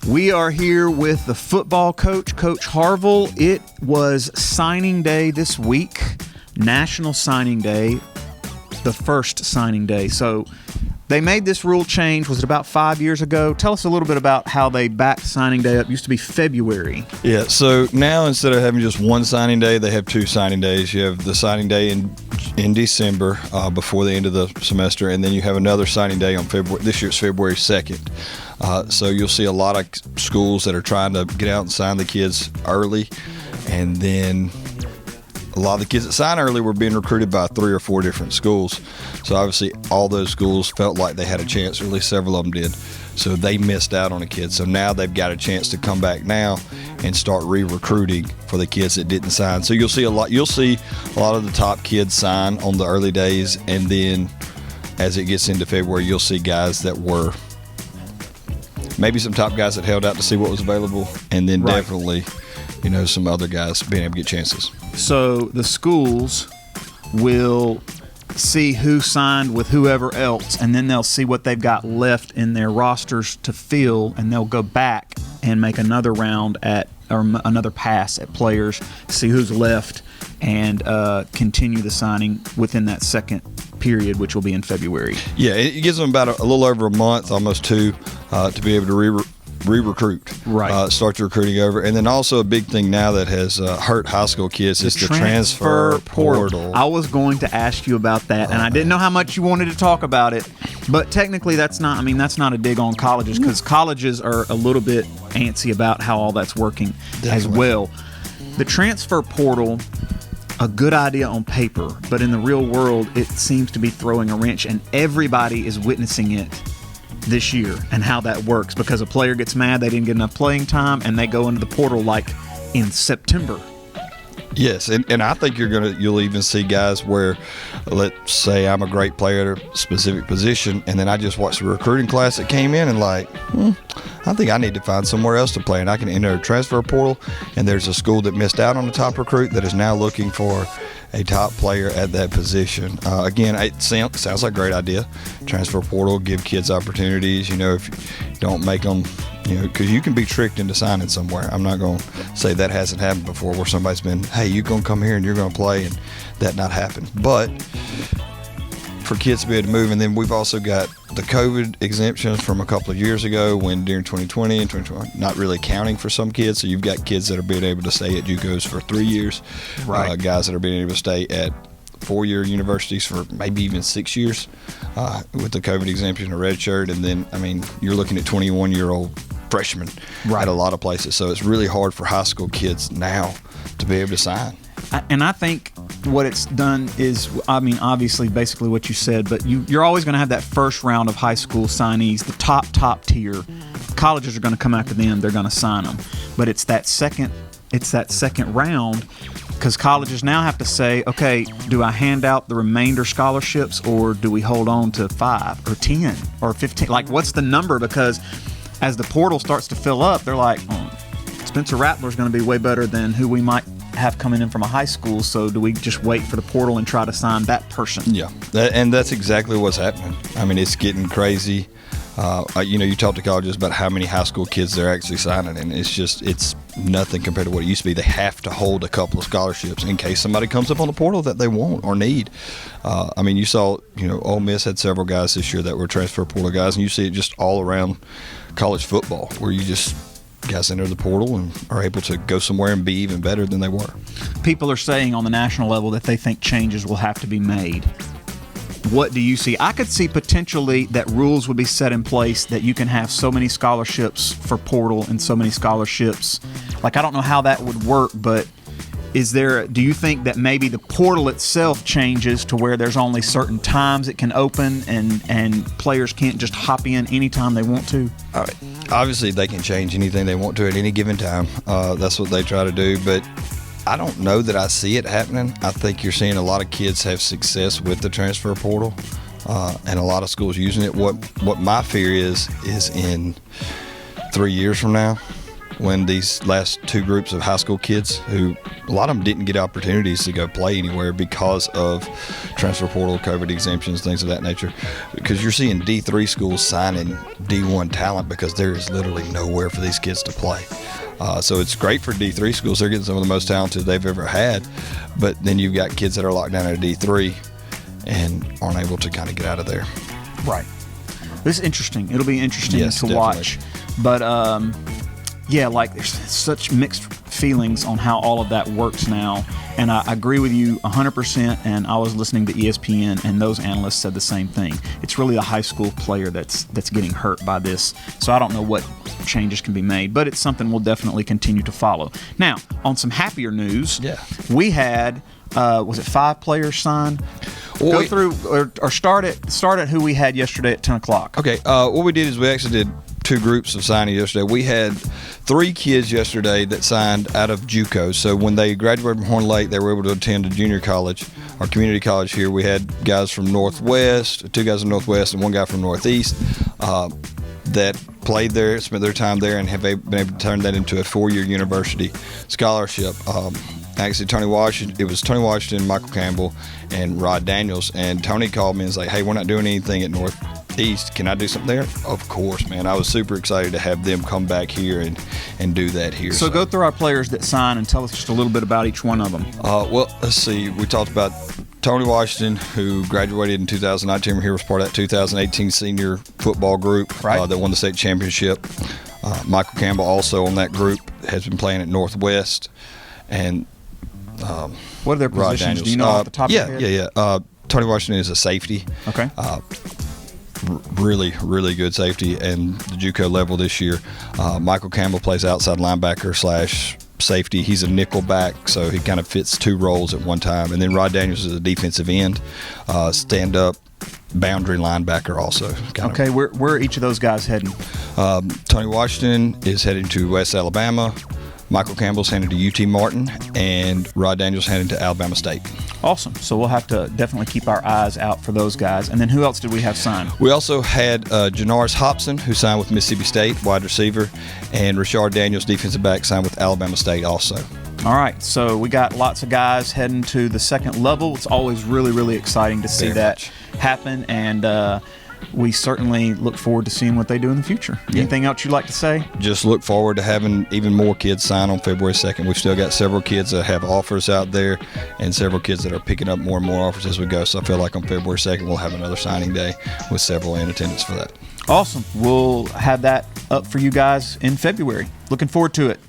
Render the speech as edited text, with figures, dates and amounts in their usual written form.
We are here with the football coach, Coach Harville. It was signing day this week, National Signing Day, the first signing day. So they made this rule change, was it about 5 years ago? Tell us a little bit about how they backed signing day up. It used to be February. Yeah, so now instead of having just one signing day, they have two signing days. You have the signing day in December before the end of the semester, and then you have another signing day on February. This year it's February 2nd. So you'll see a lot of schools that are trying to get out and sign the kids early, and then a lot of the kids that sign early were being recruited by 3 or 4 different schools. So obviously all those schools felt like they had a chance, or at least several of them did. So they missed out on a kid. So now they've got a chance to come back now and start re-recruiting for the kids that didn't sign. So you'll see a lot of the top kids sign on the early days, and then as it gets into February, you'll see guys that were maybe some top guys that held out to see what was available, and then definitely, some other guys being able to get chances. So the schools will see who signed with whoever else, and then they'll see what they've got left in their rosters to fill, and they'll go back and make another round or another pass at players, see who's left, and continue the signing within that second period, which will be in February. Yeah, it gives them about a little over a month, almost 2, to be able to re-recruit, start the recruiting over. And then also a big thing now that has hurt high school kids is the transfer portal. I was going to ask you about that, and I didn't know how much you wanted to talk about it, but technically that's not a dig on colleges, because colleges are a little bit antsy about how all that's working as well. The transfer portal, a good idea on paper, but in the real world it seems to be throwing a wrench, and everybody is witnessing it this year and how that works, because a player gets mad they didn't get enough playing time and they go into the portal like in September. Yes, and I think you'll even see guys where, let's say I'm a great player at a specific position, and then I just watched the recruiting class that came in and I think I need to find somewhere else to play, and I can enter a transfer portal, and there's a school that missed out on the top recruit that is now looking for a top player at that position. Again, it sounds like a great idea. Transfer portal, give kids opportunities, if you don't make them, because you can be tricked into signing somewhere. I'm not going to say that hasn't happened before, where somebody's been, hey, you're going to come here and you're going to play, and that not happen. But for kids to be able to move, and then we've also got the COVID exemptions from a couple of years ago, when during 2020 and 2021, not really counting for some kids. So you've got kids that are being able to stay at JUCOs for 3 years, guys that are being able to stay at 4-year universities for maybe even 6 years with the COVID exemption, a red shirt, and then you're looking at 21-year-old freshmen at a lot of places. So it's really hard for high school kids now to be able to sign. And I think what it's done is, obviously, basically what you said, but you're always going to have that first round of high school signees, the top tier. Colleges are going to come after them; they're going to sign them. But it's that second round, because colleges now have to say, okay, do I hand out the remainder scholarships, or do we hold on to 5 or 10 or 15? Like, what's the number? Because as the portal starts to fill up, they're like, Spencer Rattler's going to be way better than who we might have coming in from a high school, so do we just wait for the portal and try to sign that person? Yeah, and that's exactly what's happening. It's getting crazy. You talk to colleges about how many high school kids they're actually signing, and it's nothing compared to what it used to be. They have to hold a couple of scholarships in case somebody comes up on the portal that they want or need. You saw, Ole Miss had several guys this year that were transfer portal guys, and you see it just all around college football, where guys enter the portal and are able to go somewhere and be even better than they were. People are saying on the national level that they think changes will have to be made. What do you see? I could see potentially that rules would be set in place that you can have so many scholarships for portal and so many scholarships. I don't know how that would work, but do you think that maybe the portal itself changes to where there's only certain times it can open, and players can't just hop in anytime they want to? Obviously, they can change anything they want to at any given time. That's what they try to do, but I don't know that I see it happening. I think you're seeing a lot of kids have success with the transfer portal, and a lot of schools using it. What my fear is in 3 years from now, when these last two groups of high school kids, who a lot of them didn't get opportunities to go play anywhere because of transfer portal, COVID exemptions, things of that nature, because you're seeing D3 schools signing D1 talent because there is literally nowhere for these kids to play. So it's great for D3 schools. They're getting some of the most talented they've ever had, but then you've got kids that are locked down at D3 and aren't able to kind of get out of there. Right. This is interesting. It'll be interesting to definitely watch. But yeah, like there's such mixed feelings on how all of that works now. And I agree with you 100%. And I was listening to ESPN, and those analysts said the same thing. It's really the high school player that's getting hurt by this. So I don't know what changes can be made, but it's something we'll definitely continue to follow. Now, on some happier news, we had was it 5 players sign? Go through or start at who we had yesterday at 10 o'clock. Okay, what we did is we actually did 2 groups of signing yesterday. We had 3 kids yesterday that signed out of JUCO. So when they graduated from Horn Lake, they were able to attend a junior college or community college here. We had guys from Northwest, 2 guys from Northwest, and 1 guy from Northeast that played there, spent their time there, and have been able to turn that into a 4-year university scholarship. Actually, it was Tony Washington, Michael Campbell, and Rod Daniels. And Tony called me and was like, hey, we're not doing anything at Northeast. Can I do something there? Of course, man. I was super excited to have them come back here and do that here. So go through our players that sign and tell us just a little bit about each one of them. Well, let's see. We talked about Tony Washington, who graduated in 2019. He was part of that 2018 senior football group that won the state championship. Michael Campbell, also on that group, has been playing at Northwest. And what are their positions? Do you know off the top of your head? Yeah. Tony Washington is a safety. Okay. Really, really good safety and the JUCO level this year. Michael Campbell plays outside linebacker / safety. He's a nickel back, so he kind of fits 2 roles at one time. And then Rod Daniels is a defensive end, stand-up boundary linebacker also. Okay, where are each of those guys heading? Tony Washington is heading to West Alabama. Michael Campbell's heading to UT Martin, and Rod Daniels heading to Alabama State. Awesome. So we'll have to definitely keep our eyes out for those guys. And then who else did we have signed? We also had Janaris Hobson, who signed with Mississippi State, wide receiver, and Rashard Daniels, defensive back, signed with Alabama State also. All right, so we got lots of guys heading to the second level. It's always really, really exciting to see that happen, and we certainly look forward to seeing what they do in the future. Anything else you'd like to say? Just look forward to having even more kids sign on February 2nd. We've still got several kids that have offers out there and several kids that are picking up more and more offers as we go. So I feel like on February 2nd we'll have another signing day with several in attendance for that. Awesome. We'll have that up for you guys in February. Looking forward to it.